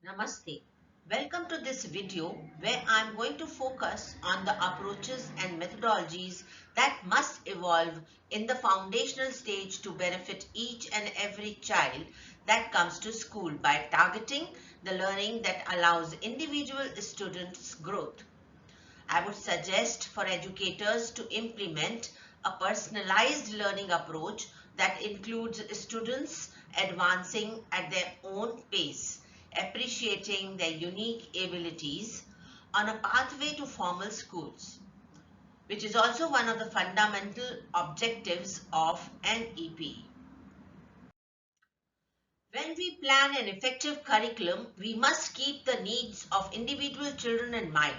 Namaste. Welcome to this video where I'm going to focus on the approaches and methodologies that must evolve in the foundational stage to benefit each and every child that comes to school by targeting the learning that allows individual students' growth. I would suggest for educators to implement a personalized learning approach that includes students advancing at their own pace, appreciating their unique abilities on a pathway to formal schools, which is also one of the fundamental objectives of NEP. When we plan an effective curriculum, we must keep the needs of individual children in mind.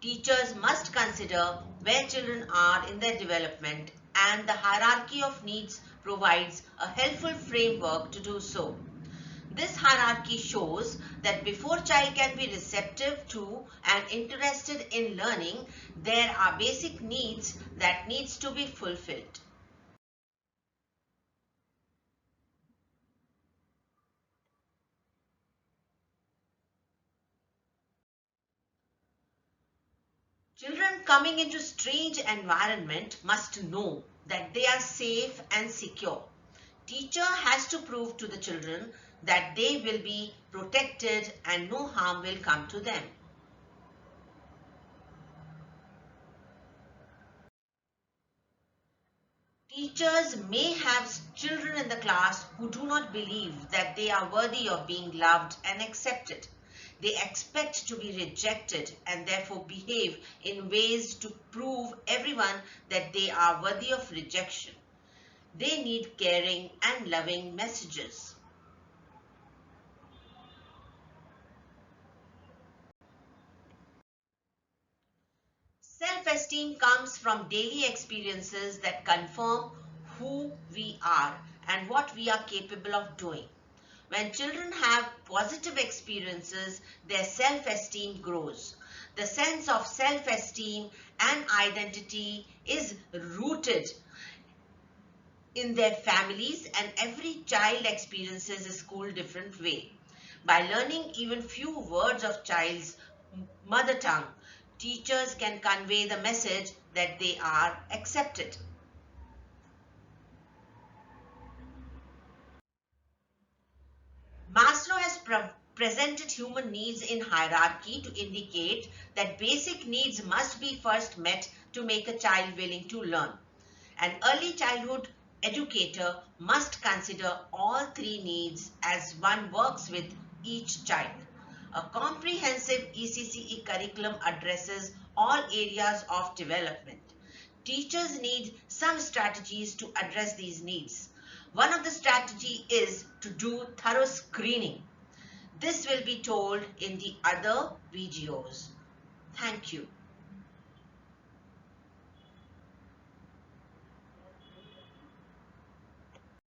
Teachers must consider where children are in their development, and the hierarchy of needs provides a helpful framework to do so. This hierarchy shows that before child can be receptive to and interested in learning, there are basic needs that needs to be fulfilled. Children coming into strange environment must know that they are safe and secure. Teacher has to prove to the children that they will be protected and no harm will come to them. Teachers may have children in the class who do not believe that they are worthy of being loved and accepted. They expect to be rejected and therefore behave in ways to prove everyone that they are worthy of rejection. They need caring and loving messages. Self-esteem comes from daily experiences that confirm who we are and what we are capable of doing. When children have positive experiences, their self-esteem grows. The sense of self-esteem and identity is rooted in their families, and every child experiences a school different way. By learning even few words of child's mother tongue, teachers can convey the message that they are accepted. Maslow has presented human needs in hierarchy to indicate that basic needs must be first met to make a child willing to learn. An early childhood educator must consider all three needs as one works with each child. A comprehensive ECCE curriculum addresses all areas of development. Teachers need some strategies to address these needs. One of the strategy is to do thorough screening. This will be told in the other videos. Thank you.